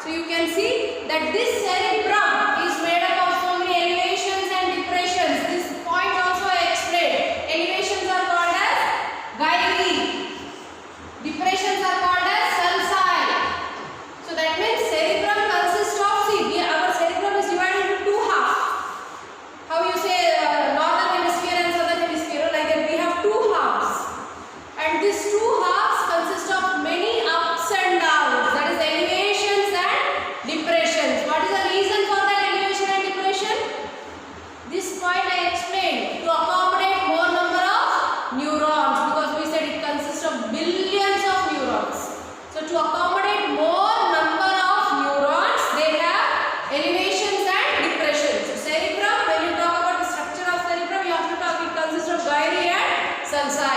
So you can see that this cerebrum is made up of so many elevations and depressions. This point also I explained. Elevations are called as gyri. Depressions are called as sulci. So that means cerebrum consists of, see, our cerebrum is divided into two halves. How you say northern hemisphere and southern hemisphere, like that we have two halves. And these two halves consist of many ups and downs. That is elevations and depressions. What is the reason for that elevation and depression? This point I explained, to accommodate more number of neurons, because we said it consists of billions of neurons. So to accommodate more number of neurons, they have elevations and depressions. So cerebrum, when you talk about the structure of cerebrum, you have to talk, it consists of gyri and sulci.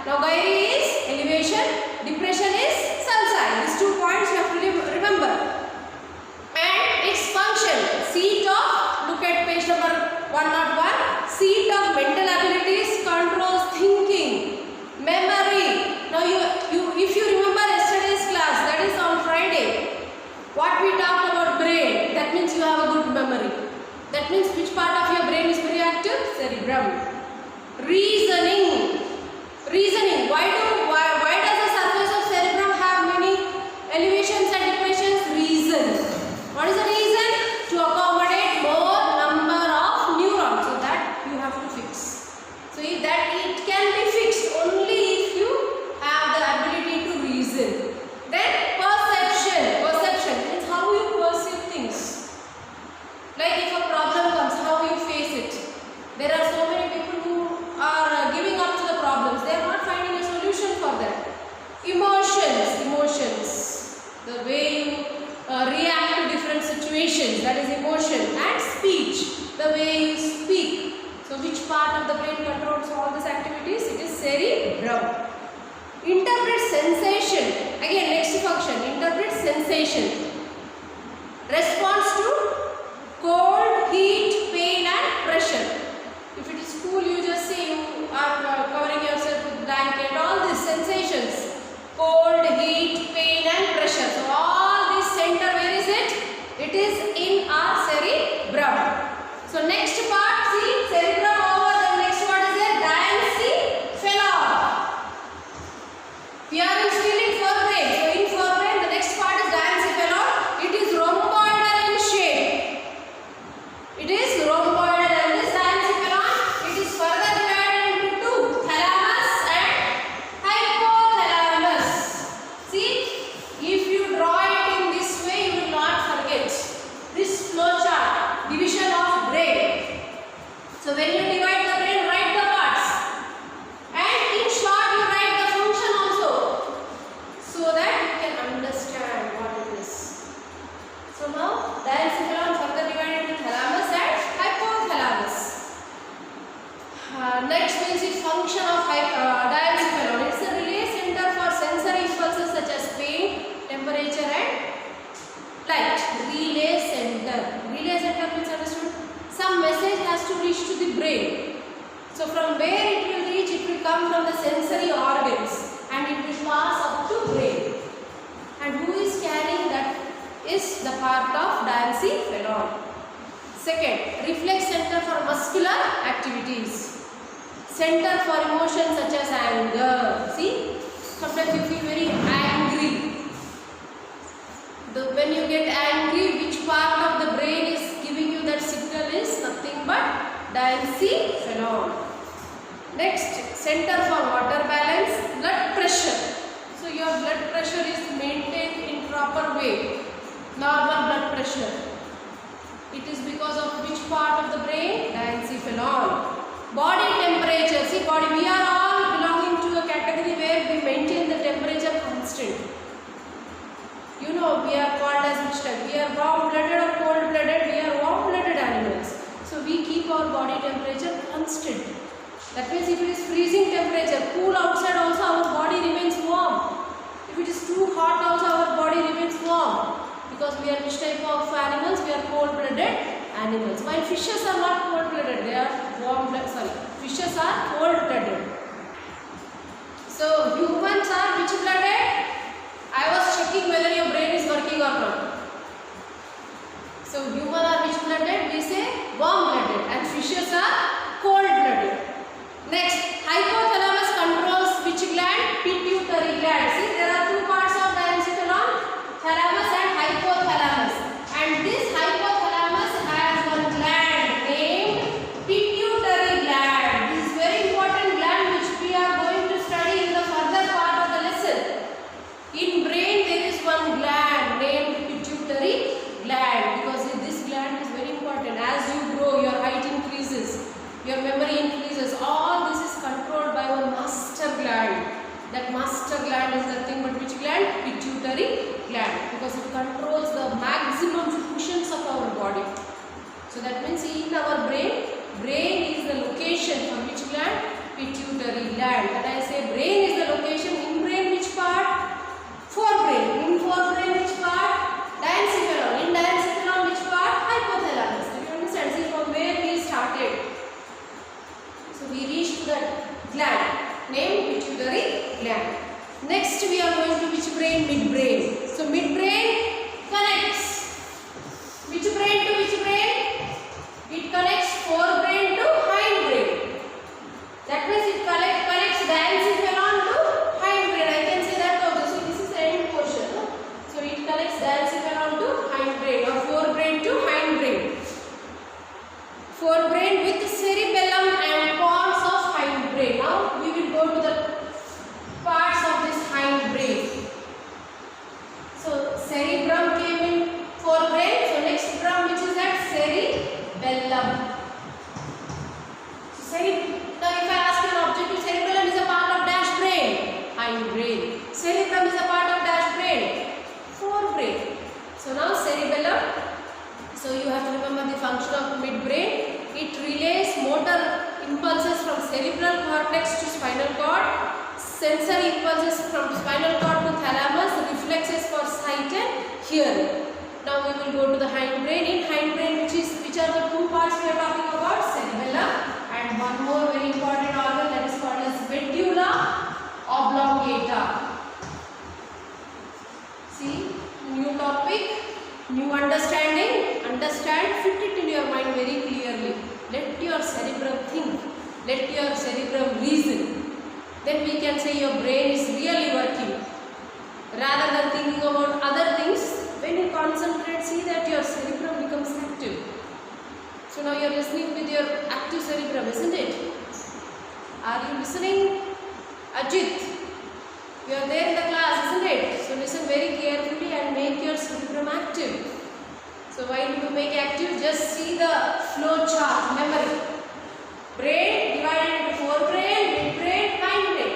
Now gyri is elevation, depression is sulci. These 2 points you have to remember. And its function, seat of, look at page number 101, seat of mental abilities, controls thinking, memory. Now if you remember yesterday's class, that is on Friday, what we talked about brain, that means you have a good memory. That means which part of your brain is very active? Cerebrum. Reasoning. Reasoning. Why does the surface of cerebrum have many elevations and depressions? Reason. What is the reason? To accommodate more number of neurons. So that you have to fix. So if that it can be fixed only if you have the ability to reason. Then perception. Perception means how you perceive things. Like if a problem comes, how you face it. There are so many people who are giving up to the problems. They are not finding a solution for that. Emotions. The way you react to different situations, that is emotion. And speech, the way you speak. So which part of the brain controls all these activities? It is cerebrum. Interpret sensation. Again, next function, interpret sensation. Response to cold, heat, pain and pressure. If it is cool, you just say you are covering yourself with blanket. All these sensations, cold, heat, pain and pressure. So all this center, where is it? It is in our cerebrum. So next part, see, cerebrum over. The next one is a diencephalon. We are still in forebrain. So in forebrain, the next part is diencephalon. It is rhomboidal in shape. It is rhomboidal, and this diencephalon, it is further divided into two, thalamus and hypothalamus. See, if you draw it in this way, you will not forget this flow chart, division of brain. So when you divide the brain, write the parts, and in short you write the function also, so that you can understand what it is. So now diencephalon further divided into thalamus and hypothalamus. Next means its function of diencephalon. It's a relay center for sensory impulses such as pain, temperature and light. Relay center. Relay center means understood. Some message has to reach to the brain. So from where it will reach, it will come from the sensory organs and it will pass up to brain. And who is carrying that is the part of diencephalon. Second, reflex center for muscular activities. Center for emotions such as anger. See, sometimes you feel very angry. When you get angry, which part of the brain is giving you that signal is nothing but diencephalon. Next, center for water balance, blood pressure. So your blood pressure is maintained in proper way. Normal blood pressure. It is because of which part of the brain? Diencephalon. Body temperature. See, body, we are all belonging to a category where we maintain the temperature constant. You know, we are called as which type? We are warm-blooded or cold-blooded? We are warm-blooded animals. So we keep our body temperature constant. That means if it is freezing temperature, cool outside also, our body remains warm. If it is too hot also, our body remains warm. Because we are which type of animals? We are cold-blooded animals. While fishes are not cold-blooded, they are warm-blooded. Fishes are cold-blooded. So humans are which blooded? I was checking whether your brain is working or not. function of midbrain. It relays motor impulses from cerebral cortex to spinal cord, sensory impulses from spinal cord to thalamus, reflexes for sight and hearing. Now we will go to the hindbrain. In hindbrain, which are the two parts we are talking about? Cerebellum and one more very important organ that is called as medulla oblongata. See, new topic, new understanding. Understand, fit it in your mind very clearly. Let your cerebrum think. Let your cerebrum reason. Then we can say your brain is really working. Rather than thinking about other things, when you concentrate, see that your cerebrum becomes active. So now you are listening with your active cerebrum, isn't it? Are you listening? Ajit, you are there in the class, isn't it? So listen very carefully and make your cerebrum active. So while you make active, just see the flow chart, memory. Brain divided into forebrain, midbrain, hindbrain.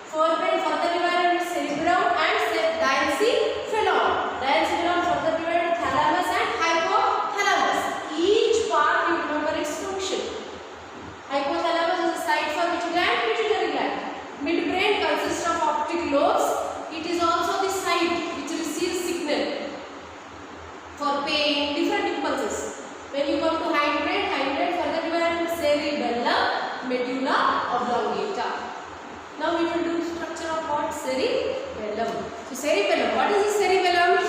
Forebrain further divided into cerebrum and diencephalon. Diencephalon further divided into thalamus and hypothalamus. Each part you remember its function. Hypothalamus is a site for which gland? Pituitary gland. Midbrain consists of optic lobes. It is also the site which receives signal for pain, different impulses. When you come to hindbrain further divided into cerebellum, medulla oblongata. Now we will do structure of what? Cerebellum. So cerebellum, what is the cerebellum?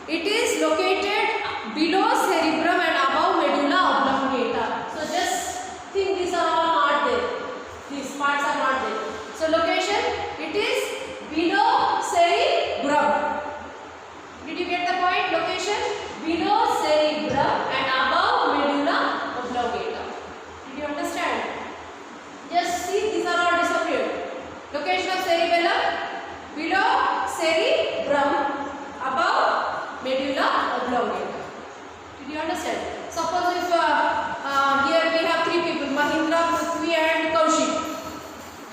It is located below cerebrum and above medulla oblongata. So just think these are all not there. These parts are not there. So location, it is below cerebrum. Did you get the point? Location below cerebrum and above medulla oblongata. Did you understand? Just see, these are all disappeared. Location of cerebellum below cerebrum, above medulla oblongata. Did you understand? Suppose if here we have three people, Mahindra, Prithvi and Kaushik.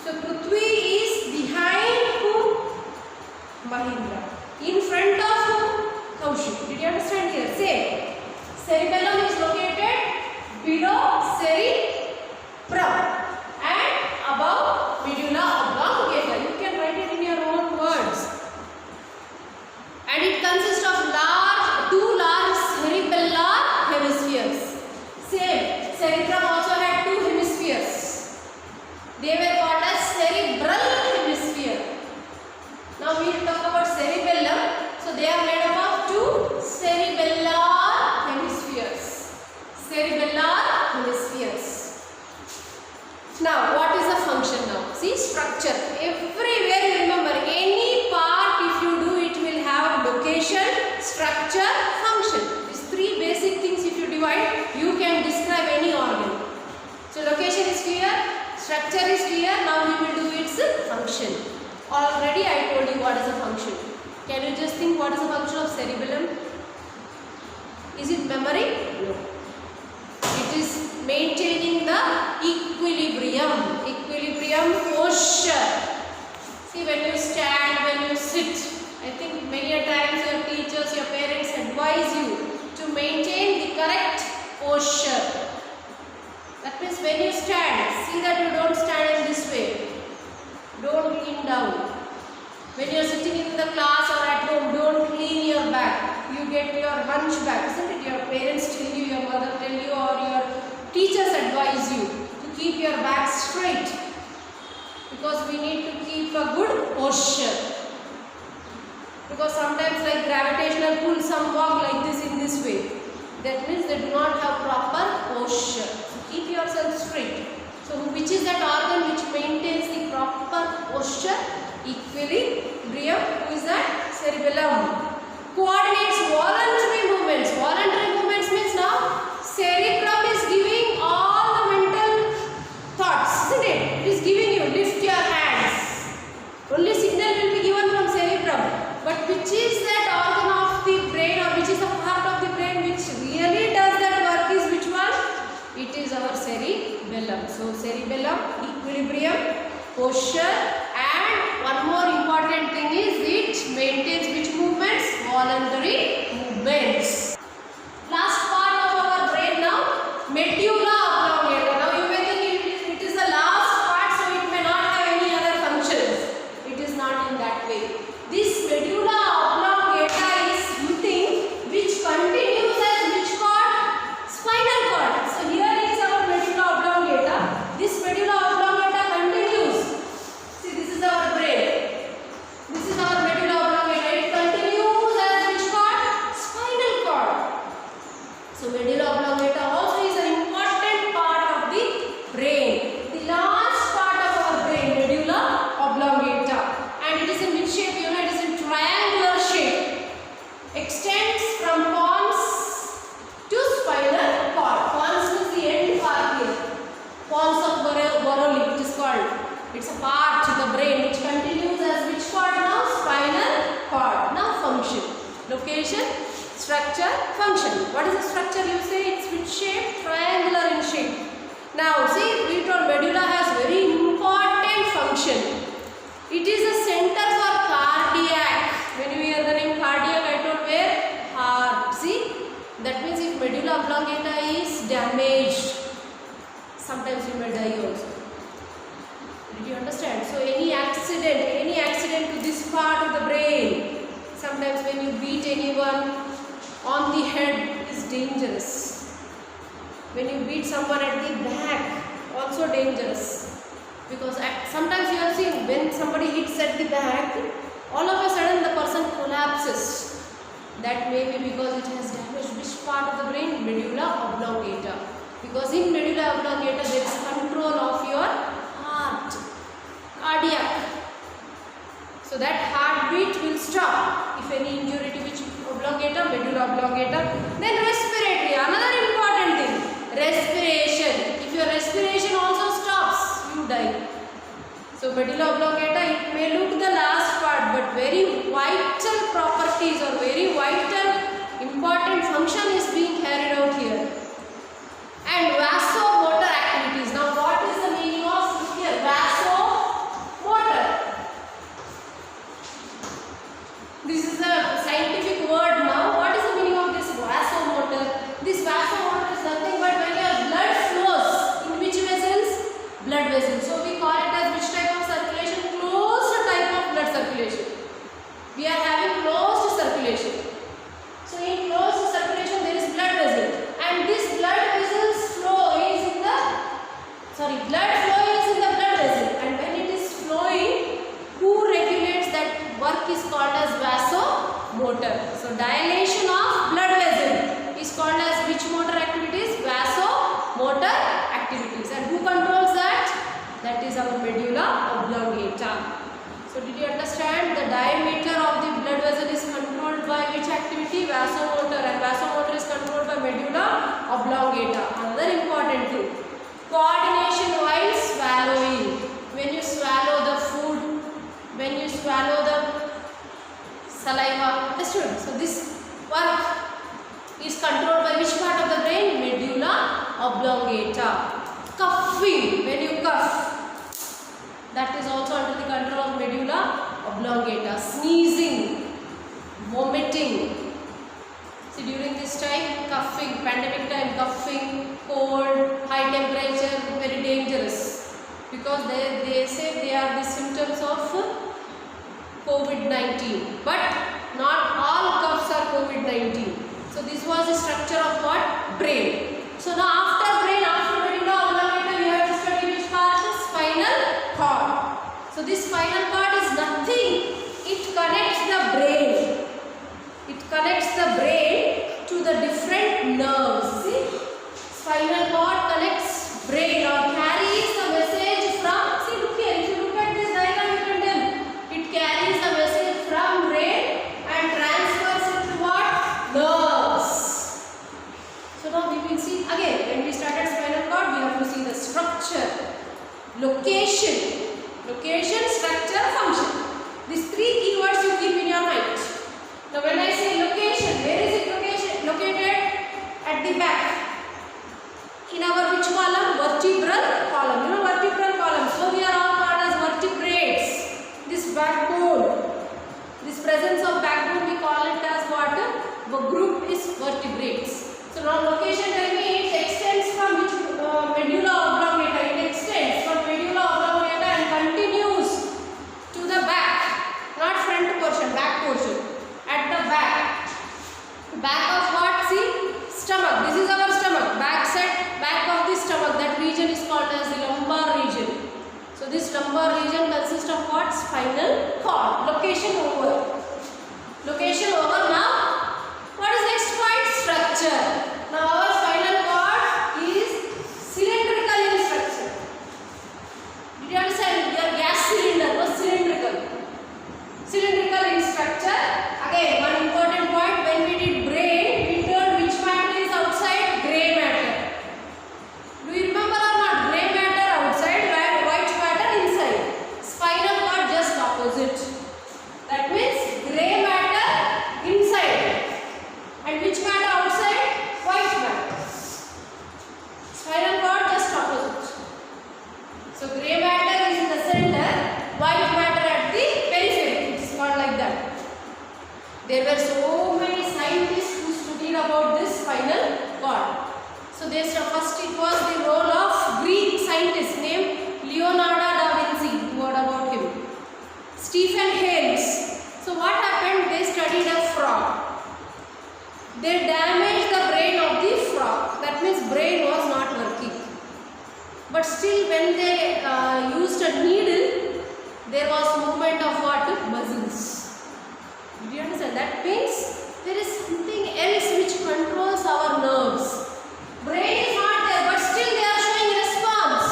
So Prithvi is behind whom? Mahindra. In front of whom? Kaushik. Did you understand here? Same. Cerebellum is located below cerebrum and above medulla oblongata. You can write it in your own words. And it consists of two large cerebellar hemispheres. Same. Cerebrum also had two hemispheres. They were called as cerebral hemisphere. Now we will talk about cerebellum. So they are made up of two cerebellar hemispheres. Cerebellar hemispheres. Now what is the function now? See, structure. Everywhere you remember, any part if you do, it will have location, structure, function. These three basic things if you divide, you can describe any organ. So location is clear, structure is clear, now we will do its function. Already I told you what is the function. Can you just think what is the function of cerebellum? Is it memory? No. It is maintaining the equilibrium. Equilibrium posture. See, when you stand, when you sit, I think many a times your teachers, your parents advise you to maintain the correct posture. That means when you stand, see that you don't stand in this way. Don't lean down. When you are sitting in the class or at home, don't lean your back. You get your hunch back, isn't it? Your parents tell you, your mother tell you, or your teachers advise you to keep your back straight. Because we need to keep a good posture. Because sometimes like gravitational pull, some walk like this in this way. That means they do not have proper posture. So keep yourself straight. So which is that organ which maintains the proper posture? Equilibrium. Who is that? Cerebellum. Coordinates voluntary movements. Voluntary movements means now cerebrum is giving all the mental thoughts, isn't it? It is giving you, lift your hands. Only signal will be given from cerebrum. But which is that organ of the brain, or which is the part of the brain which really does that work is which one? It is our cerebellum. So cerebellum, equilibrium, posture, and one more important thing is it maintains which movement? So medulla oblongata also is an important part of the brain. The last part of our brain, medulla oblongata, and it is in which shape? You know, it is in triangular shape. Extends from pons to spinal cord. Pons is the end part here. Pons of Burowly, it is called. It's a part of the brain which continues as which cord now? Spinal cord. Now function. Location, structure, function. What is the structure? You say it's which shape? Triangular in shape. Now see, we told medulla has very important function. It is a center for cardiac. When you hear the name cardiac, I told where? Heart. See, that means if medulla oblongata is damaged, sometimes you may die also. Did you understand? So any accident to this part of the brain, sometimes when you beat anyone on the head is dangerous. When you beat someone at the back, also dangerous. Because sometimes you have seen when somebody hits at the back, all of a sudden the person collapses. That may be because it has damaged which part of the brain? Medulla oblongata. Because in medulla oblongata there is control of your heart, cardiac. So that heartbeat will stop if any injury to which oblongata, medulla oblongata. Then respiratory, another important thing, respiration. If your respiration also stops, you die. So medulla oblongata, it may look the last part, but very vital properties or very vital important function is being carried out here. And vasomotor activities. Now what is the meaning of here? Vasomotor. This is a scientific word now. What is the meaning of this vasomotor? This vasomotor is nothing but when your blood flows in which vessels? Blood vessels. So we call it as which type of circulation? Closed type of blood circulation. We are having closed circulation. So in closed circulation there is blood vessel, and this blood vessels flow is in the blood flow is in the blood vessel, and when it is flowing, who regulates that work is called as vasomotor. So dilation of blood vessel is called as which motor activities? Vasomotor activities. And who controls that? That is our medulla oblongata. So did you understand? The diameter of the blood vessel is controlled by which activity? Vasomotor, and vasomotor is controlled by medulla oblongata. Another important thing, coordination while swallowing. When you swallow the food, when you swallow the saliva, understood? So this work is controlled by which part of the brain? Medulla oblongata. Coughing, when you cough, that is also under the control of medulla oblongata. Sneezing, vomiting. See, during this time, coughing, pandemic time, coughing, cold, high temperature, very dangerous. Because they say they are the symptoms of COVID-19. But not all coughs are COVID-19. So this was the structure of what? Brain. So now after brain, after medulla oblongata, we have to study which part? Spinal cord. So this spinal cord is nothing. It connects the brain. It connects the brain to the different nerves. See? Spinal cord connects brain or carries the message from, see, look here, if you look at this diagram, you can tell. It carries the message from brain and transfers it to what? Nerves. So now we will see again, when we started spinal cord, we have to see the structure, location, structure, function. These three keywords you keep in your mind. Now when I say location, where is it located? At the back. In our which column? Vertebral column. You know vertebral column. So we are all called as vertebrates. This backbone, this presence of backbone, we call it as what? The group is vertebrates. So now location, tell me, it extends from which medulla oblongata? It extends from medulla oblongata and continues to the back, not front portion, back portion. At the back. Back of what? See? Stomach. This is our stomach. Back side, back of the stomach. That region is called as the lumbar region. So this lumbar region consists of what? Spinal cord. Location over. Location over. Now, what is next point? Structure. Now And which matter outside? White matter. Spinal cord just opposite. So grey matter is in the center, white matter at the periphery. It is called like that. There were so many scientists who studied about this spinal cord. So first it was the role of Greek scientist named Leonardo da Vinci. You heard about him. Stephen Hales. So what happened? They studied a frog. They damaged the brain of the frog. That means brain was not working. But still when they used a needle, there was movement of what? Muscles. Did you understand? That means there is something else which controls our nerves. Brain is not there, but still they are showing response.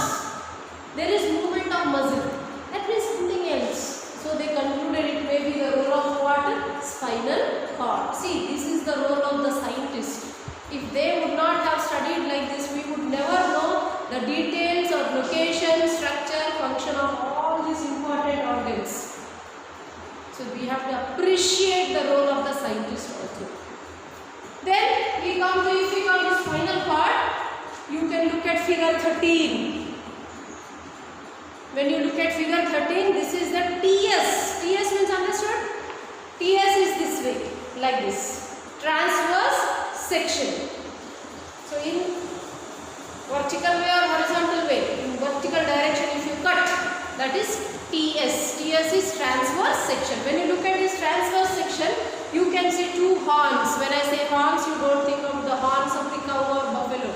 There is movement of muscle. That means something else. So they concluded it may be the role of what? Spinal cord. See, this is the role of the scientist. If they would not have studied like this, we would never know the details of location, structure, function of all these important organs. So we have to appreciate the role of the scientist also. Then we come to, if we come to spinal cord, you can look at figure 13. When you look at figure 13, this is the TS. TS means understood? TS is this way, like this. Transverse section. So in vertical way or horizontal way, in vertical direction if you cut, that is TS. TS is transverse section. When you look at this transverse section, you can see two horns. When I say horns, you don't think of the horns of the cow or buffalo.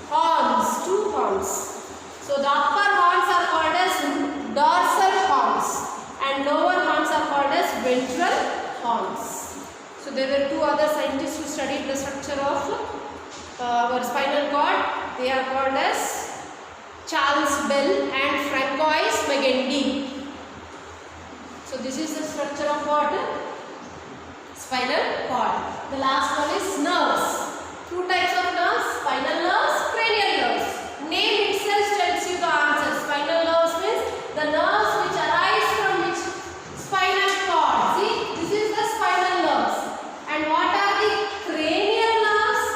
Horns, two horns. So the upper horns are called as dorsal horns and lower horns are called as ventral horns. So there were two other scientists who studied the structure of our spinal cord. They are called as Charles Bell and Francois Magendie. So this is the structure of what? Spinal cord. The last one is nerves. Two types of nerves, spinal nerves, cranial nerves. Name itself tells you the answer. Spinal nerves means the nerves which arise from which? Spinal cord. See, this is the spinal nerves. And what are the cranial nerves?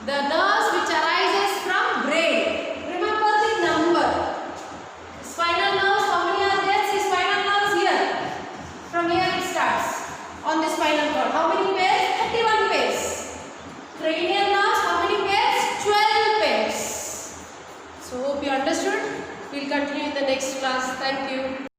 The nerves which arises from brain. Remember the number. Spinal nerves, how many are there? See, spinal nerves here. From here it starts. On the spinal cord. How many pairs? 31 pairs. Cranial nerves, how many pairs? 12 pairs. So hope you understood. We will continue in the next class. Thank you.